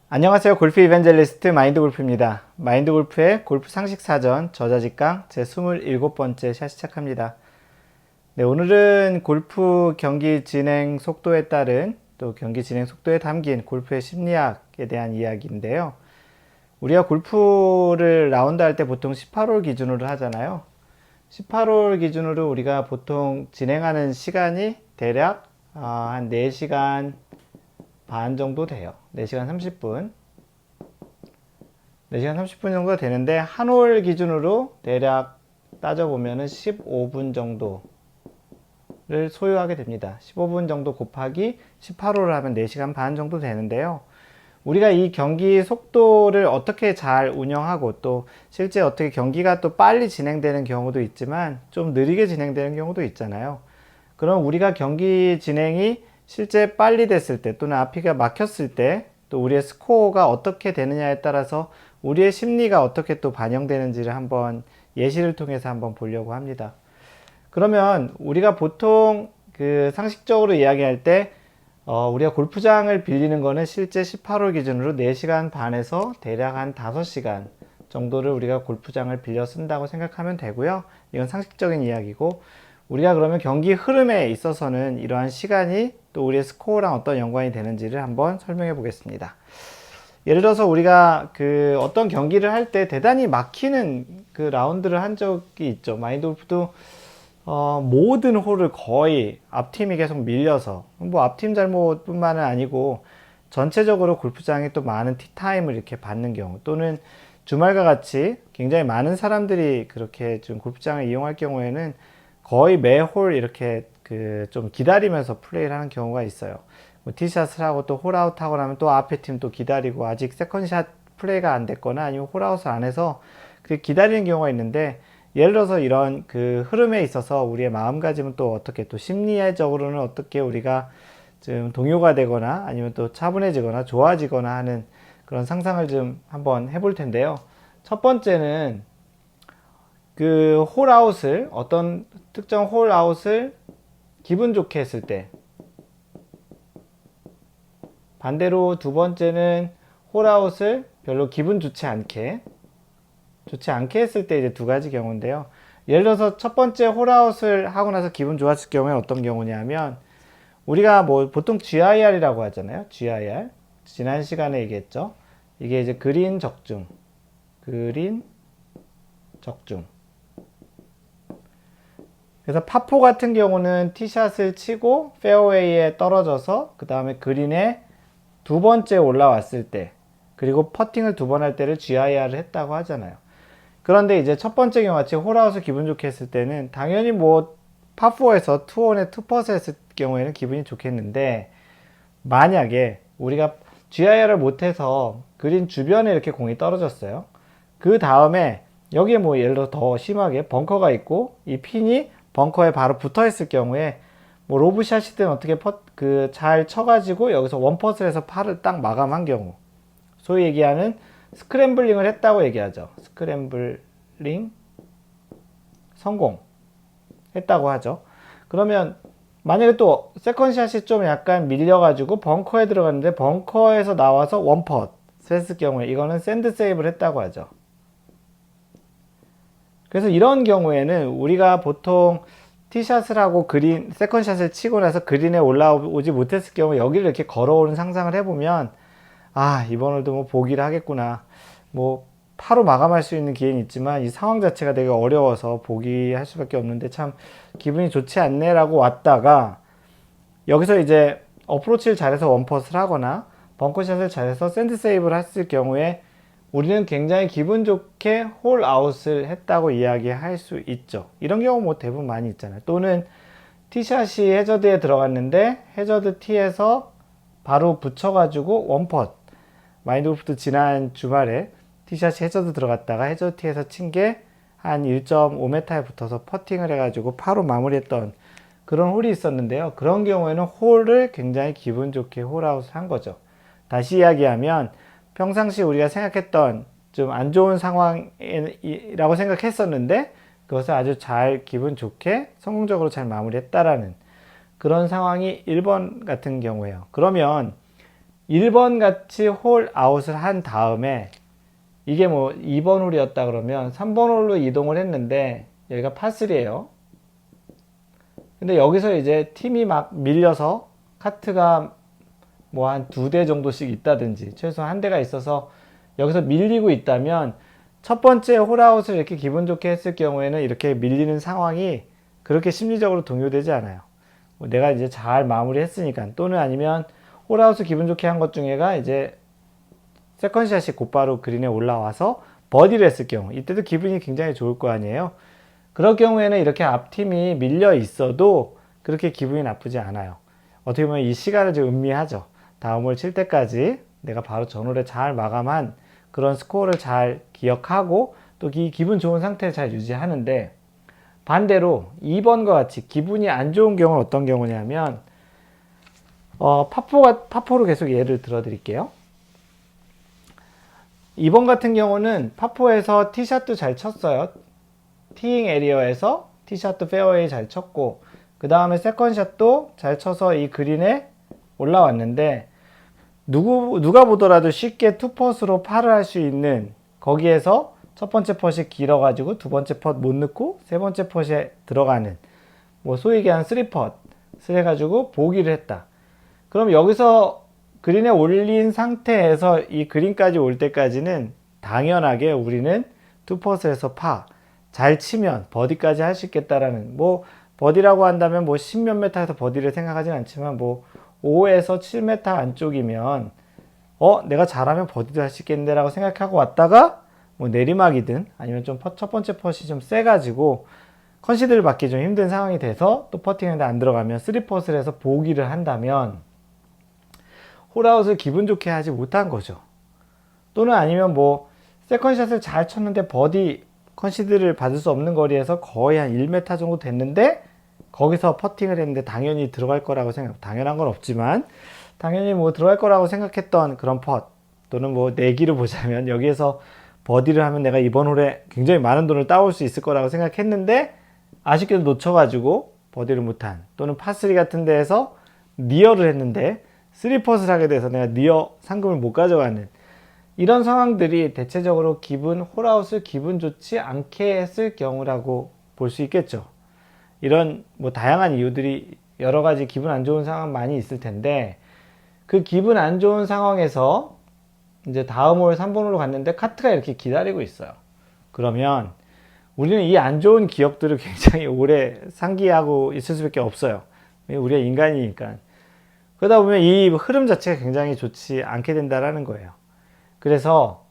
안녕하세요. 골프 이벤젤리스트 마인드골프입니다. 마인드골프의 골프 상식사전 저자직강 제 27번째 샷 시작합니다. 네, 오늘은 골프 경기 진행 속도에 따른 또 경기 진행 속도에 담긴 골프의 심리학에 대한 이야기인데요. 우리가 골프를 라운드 할 때 보통 18홀 기준으로 하잖아요. 18홀 기준으로 우리가 보통 진행하는 시간이 대략 한 4시간 반 정도 돼요. 4시간 30분. 4시간 30분 정도 되는데, 한 홀 기준으로 대략 따져보면 15분 정도를 소요하게 됩니다. 15분 정도 곱하기 18홀을 하면 4시간 반 정도 되는데요. 우리가 이 경기 속도를 어떻게 잘 운영하고 또 실제 어떻게 경기가 또 빨리 진행되는 경우도 있지만 좀 느리게 진행되는 경우도 있잖아요. 그럼 우리가 경기 진행이 실제 빨리 됐을 때 또는 앞이가 막혔을 때 또 우리의 스코어가 어떻게 되느냐에 따라서 우리의 심리가 어떻게 또 반영되는지를 한번 예시를 통해서 한번 보려고 합니다. 그러면 우리가 보통 그 상식적으로 이야기할 때 우리가 골프장을 빌리는 거는 실제 18홀 기준으로 4시간 반에서 대략 한 5시간 정도를 우리가 골프장을 빌려 쓴다고 생각하면 되고요. 이건 상식적인 이야기고, 우리가 그러면 경기 흐름에 있어서는 이러한 시간이 또 우리의 스코어랑 어떤 연관이 되는지를 한번 설명해 보겠습니다. 예를 들어서 우리가 그 어떤 경기를 할 때 대단히 막히는 그 라운드를 한 적이 있죠. 마인드 골프도 모든 홀을 거의 앞팀이 계속 밀려서, 뭐 앞팀 잘못뿐만은 아니고 전체적으로 골프장에 또 많은 티타임을 이렇게 받는 경우, 또는 주말과 같이 굉장히 많은 사람들이 그렇게 좀 골프장을 이용할 경우에는 거의 매 홀 이렇게 그 좀 기다리면서 플레이를 하는 경우가 있어요. 뭐 티샷을 하고 또 홀아웃 하고 나면 또 앞에 팀 또 기다리고, 아직 세컨샷 플레이가 안 됐거나 아니면 홀아웃을 안 해서 그 기다리는 경우가 있는데, 예를 들어서 이런 그 흐름에 있어서 우리의 마음가짐은 또 어떻게, 또 심리적으로는 어떻게 우리가 좀 동요가 되거나 아니면 또 차분해지거나 좋아지거나 하는 그런 상상을 좀 한번 해볼 텐데요. 첫 번째는 그 홀아웃을, 어떤 특정 홀아웃을 기분 좋게 했을 때, 반대로 두 번째는 홀아웃을 별로 기분 좋지 않게 했을 때 이제 두 가지 경우인데요. 예를 들어서 첫 번째 홀아웃을 하고 나서 기분 좋았을 경우에 어떤 경우냐면, 우리가 뭐 보통 GIR이라고 하잖아요. GIR. 지난 시간에 얘기했죠. 이게 이제 그린 적중. 그래서 파4 같은 경우는 티샷을 치고 페어웨이에 떨어져서 그 다음에 그린에 두 번째 올라왔을 때, 그리고 퍼팅을 두 번 할 때를 GIR을 했다고 하잖아요. 그런데 이제 첫 번째 경우같이 홀아웃을 기분 좋게 했을 때는 당연히 뭐 파4에서 투혼에 투퍼스 했을 경우에는 기분이 좋겠는데, 만약에 우리가 GIR을 못해서 그린 주변에 이렇게 공이 떨어졌어요. 그 다음에 여기에 뭐 예를 들어 더 심하게 벙커가 있고 이 핀이 벙커에 바로 붙어 있을 경우에 뭐 로브샷이든 어떻게 잘 쳐가지고 여기서 원퍼스를 해서 팔을 딱 마감한 경우, 소위 얘기하는 스크램블링을 했다고 얘기하죠. 스크램블링 성공했다고 하죠. 그러면 만약에 또 세컨샷이 좀 약간 밀려가지고 벙커에 들어갔는데 벙커에서 나와서 원퍼 했을 경우에 이거는 샌드 세이브를 했다고 하죠. 그래서 이런 경우에는 우리가 보통 티샷을 하고 세컨샷을 치고 나서 그린에 올라오지 못했을 경우 여기를 이렇게 걸어오는 상상을 해보면, 이번 홀도 뭐 보기를 하겠구나. 뭐 파로 마감할 수 있는 기회는 있지만 이 상황 자체가 되게 어려워서 보기할 수밖에 없는데 참 기분이 좋지 않네 라고 왔다가, 여기서 이제 어프로치를 잘해서 원퍼스를 하거나 벙커샷을 잘해서 샌드 세이브를 했을 경우에 우리는 굉장히 기분 좋게 홀아웃을 했다고 이야기할 수 있죠. 이런 경우 뭐 대부분 많이 있잖아요. 또는 티샷이 해저드에 들어갔는데 해저드 티에서 바로 붙여가지고 원퍼. 마인드 골프도 지난 주말에 티샷이 해저드 들어갔다가 해저드 티에서 친 게 한 1.5m에 붙어서 퍼팅을 해가지고 파로 마무리했던 그런 홀이 있었는데요. 그런 경우에는 홀을 굉장히 기분 좋게 홀아웃을 한 거죠. 다시 이야기하면 평상시 우리가 생각했던 좀 안 좋은 상황이라고 생각했었는데 그것을 아주 잘 기분 좋게 성공적으로 잘 마무리했다라는 그런 상황이 1번 같은 경우예요. 그러면 1번 같이 홀 아웃을 한 다음에 이게 뭐 2번 홀이었다 그러면 3번 홀로 이동을 했는데 여기가 파3예요. 근데 여기서 이제 팀이 막 밀려서 카트가 뭐 한 2대 정도씩 있다든지 최소 한 대가 있어서 여기서 밀리고 있다면 첫 번째 홀아웃을 이렇게 기분 좋게 했을 경우에는 이렇게 밀리는 상황이 그렇게 심리적으로 동요되지 않아요. 내가 이제 잘 마무리 했으니까, 또는 아니면 홀아웃을 기분 좋게 한 것 중에가 이제 세컨샷이 곧바로 그린에 올라와서 버디를 했을 경우, 이때도 기분이 굉장히 좋을 거 아니에요. 그럴 경우에는 이렇게 앞팀이 밀려 있어도 그렇게 기분이 나쁘지 않아요. 어떻게 보면 이 시간을 좀 음미하죠. 다음 홀 칠 때까지 내가 바로 전홀에 잘 마감한 그런 스코어를 잘 기억하고 또 이 기분 좋은 상태를 잘 유지하는데, 반대로 2번과 같이 기분이 안 좋은 경우는 어떤 경우냐면 파4로 계속 예를 들어 드릴게요. 2번 같은 경우는 파4에서 티샷도 잘 쳤어요. 티잉 에리어에서 티샷도 페어웨이 잘 쳤고, 그 다음에 세컨샷도 잘 쳐서 이 그린에 올라왔는데, 누가 보더라도 쉽게 투퍼스로 파를 할 수 있는, 거기에서 첫 번째 펫이 길어가지고 두 번째 펫 못 넣고 세 번째 펫에 들어가는, 뭐 소위 얘기한 3펫을 해가지고 보기를 했다. 그럼 여기서 그린에 올린 상태에서 이 그린까지 올 때까지는 당연하게 우리는 투퍼스를 해서 파 잘 치면 버디까지 할 수 있겠다라는, 뭐 버디라고 한다면 뭐 10몇 m에서 버디를 생각하진 않지만 뭐 5에서 7m 안쪽이면 내가 잘하면 버디도 할 수 있겠는데 라고 생각하고 왔다가 뭐 내리막이든 아니면 좀 첫 번째 펫이 좀 세가지고 컨시드를 받기 좀 힘든 상황이 돼서 또 퍼팅했는데 안 들어가면 3펫을 해서 보기를 한다면 홀아웃을 기분 좋게 하지 못한 거죠. 또는 아니면 뭐 세컨샷을 잘 쳤는데 버디 컨시드를 받을 수 없는 거리에서 거의 한 1m 정도 됐는데 거기서 퍼팅을 했는데 당연히 들어갈 거라고 당연한 건 없지만 당연히 뭐 들어갈 거라고 생각했던 그런 펫, 또는 뭐 내기를 보자면 여기에서 버디를 하면 내가 이번 홀에 굉장히 많은 돈을 따올 수 있을 거라고 생각했는데 아쉽게도 놓쳐가지고 버디를 못한, 또는 파3 같은 데에서 니어를 했는데 3펫을 하게 돼서 내가 니어 상금을 못 가져가는 이런 상황들이 대체적으로 홀아웃을 기분 좋지 않게 했을 경우라고 볼 수 있겠죠. 이런 뭐 다양한 이유들이 여러 가지 기분 안 좋은 상황 많이 있을 텐데, 그 기분 안 좋은 상황에서 이제 다음 홀 3번으로 갔는데 카트가 이렇게 기다리고 있어요. 그러면 우리는 이 안 좋은 기억들을 굉장히 오래 상기하고 있을 수밖에 없어요. 우리가 인간이니까. 그러다 보면 이 흐름 자체가 굉장히 좋지 않게 된다라는 거예요. 그래서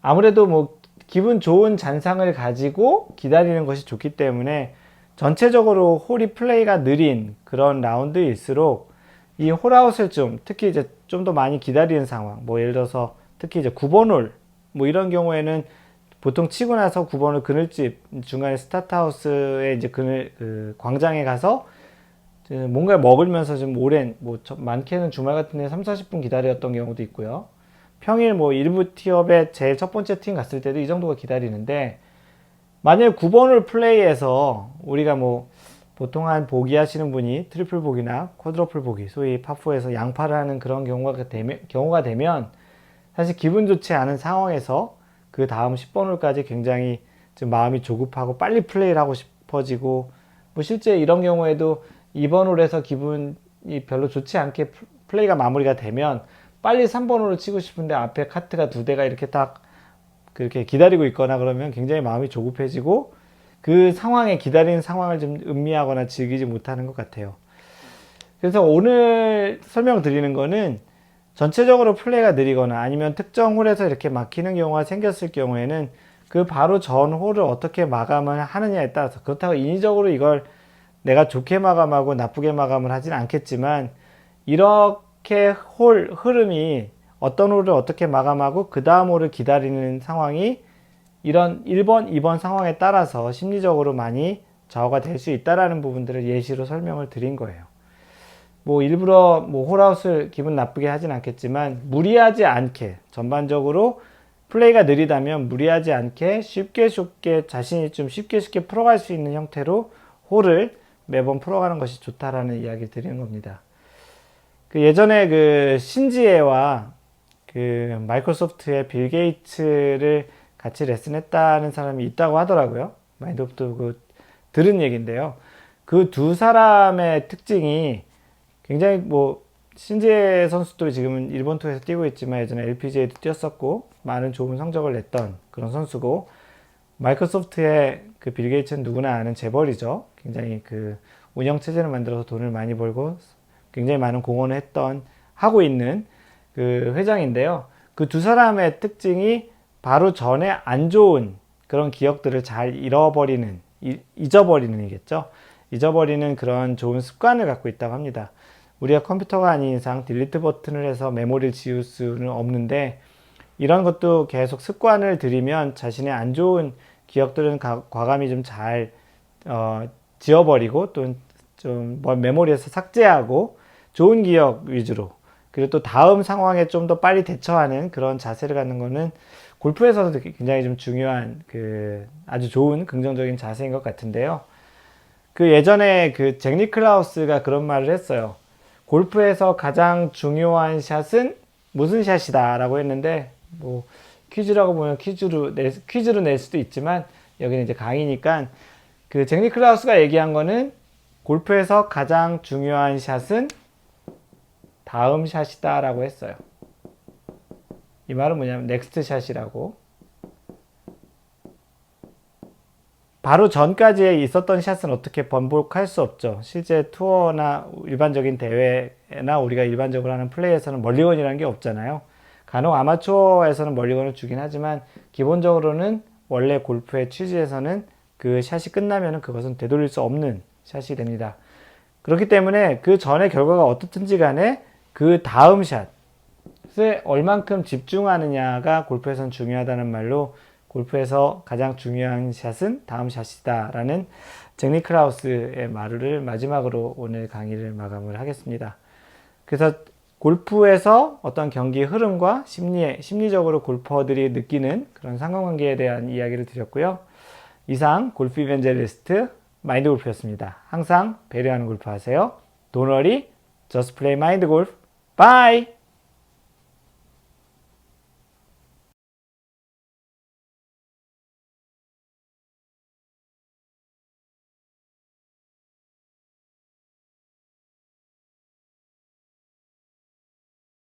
아무래도 뭐 기분 좋은 잔상을 가지고 기다리는 것이 좋기 때문에 전체적으로 홀이 플레이가 느린 그런 라운드일수록 이 홀아웃을 특히 이제 좀 더 많이 기다리는 상황, 뭐 예를 들어서 특히 이제 9번 홀, 뭐 이런 경우에는 보통 치고 나서 9번을 그늘집 중간에 스타트하우스에 이제 광장에 가서 뭔가 먹으면서 좀 오랜, 뭐 많게는 주말 같은 데 3, 40분 기다렸던 경우도 있고요. 평일 뭐 일부 티업에 제일 첫 번째 팀 갔을 때도 이 정도가 기다리는데, 만약에 9번을 플레이해서 우리가 뭐 보통 한 보기 하시는 분이 트리플 보기나 쿼드러플 보기, 소위 파4에서 양파를 하는 그런 경우가 되면 사실 기분 좋지 않은 상황에서 그 다음 10번 홀까지 굉장히 좀 마음이 조급하고 빨리 플레이를 하고 싶어지고, 뭐 실제 이런 경우에도 2번 홀에서 기분이 별로 좋지 않게 플레이가 마무리가 되면 빨리 3번 홀을 치고 싶은데 앞에 카트가 2대가 이렇게 딱 그렇게 기다리고 있거나 그러면 굉장히 마음이 조급해지고 그 상황에, 기다리는 상황을 좀 음미하거나 즐기지 못하는 것 같아요. 그래서 오늘 설명드리는 거는 전체적으로 플레이가 느리거나 아니면 특정 홀에서 이렇게 막히는 경우가 생겼을 경우에는 그 바로 전 홀을 어떻게 마감을 하느냐에 따라서, 그렇다고 인위적으로 이걸 내가 좋게 마감하고 나쁘게 마감을 하진 않겠지만, 이렇게 흐름이 어떤 홀을 어떻게 마감하고 그 다음 홀을 기다리는 상황이 이런 1번, 2번 상황에 따라서 심리적으로 많이 좌우가 될 수 있다라는 부분들을 예시로 설명을 드린 거예요. 뭐 일부러 뭐 홀아웃을 기분 나쁘게 하진 않겠지만 무리하지 않게, 전반적으로 플레이가 느리다면 무리하지 않게 쉽게 자신이 좀 쉽게 풀어갈 수 있는 형태로 홀을 매번 풀어가는 것이 좋다라는 이야기를 드리는 겁니다. 그 예전에 그 신지혜와 그 마이크로소프트의 빌 게이츠를 같이 레슨했다는 사람이 있다고 하더라고요. 마인드 오브 그 들은 얘기인데요. 그 두 사람의 특징이 굉장히 뭐 신지혜 선수도 지금은 일본 투어에서 뛰고 있지만 예전에 LPGA도 뛰었었고 많은 좋은 성적을 냈던 그런 선수고, 마이크로소프트의 그 빌 게이츠는 누구나 아는 재벌이죠. 굉장히 그 운영 체제를 만들어서 돈을 많이 벌고 굉장히 많은 공헌을 했던 하고 있는 그 회장인데요. 그 두 사람의 특징이 바로 전에 안 좋은 그런 기억들을 잘 잊어버리는이겠죠. 잊어버리는 그런 좋은 습관을 갖고 있다고 합니다. 우리가 컴퓨터가 아닌 이상 딜리트 버튼을 해서 메모리를 지울 수는 없는데, 이런 것도 계속 습관을 들이면 자신의 안 좋은 기억들은 과감히 좀 잘 지워버리고 또 좀 메모리에서 삭제하고 좋은 기억 위주로, 그리고 또 다음 상황에 좀 더 빨리 대처하는 그런 자세를 갖는 거는 골프에서도 굉장히 좀 중요한 그 아주 좋은 긍정적인 자세인 것 같은데요. 그 예전에 그 잭 니클라우스가 그런 말을 했어요. 골프에서 가장 중요한 샷은 무슨 샷이다 라고 했는데, 뭐 퀴즈라고 보면 퀴즈로 낼 수도 있지만 여기는 이제 강의니까 그 잭 니클라우스가 얘기한 거는 골프에서 가장 중요한 샷은 다음 샷이다 라고 했어요. 이 말은 뭐냐면 넥스트 샷이라고. 바로 전까지 있었던 샷은 어떻게 번복할 수 없죠. 실제 투어나 일반적인 대회나 우리가 일반적으로 하는 플레이에서는 멀리건이라는 게 없잖아요. 간혹 아마추어에서는 멀리건을 주긴 하지만 기본적으로는 원래 골프의 취지에서는 그 샷이 끝나면 그것은 되돌릴 수 없는 샷이 됩니다. 그렇기 때문에 그 전의 결과가 어떻든지 간에 그 다음 샷에 얼만큼 집중하느냐가 골프에서는 중요하다는 말로, 골프에서 가장 중요한 샷은 다음 샷이다 라는 잭 니클라우스의 말을 마지막으로 오늘 강의를 마감을 하겠습니다. 그래서 골프에서 어떤 경기 흐름과 심리적으로 골퍼들이 느끼는 그런 상관관계에 대한 이야기를 드렸고요. 이상 골프 이벤젤리스트 마인드 골프였습니다. 항상 배려하는 골프 하세요. Don't worry, just play mind golf. Bye!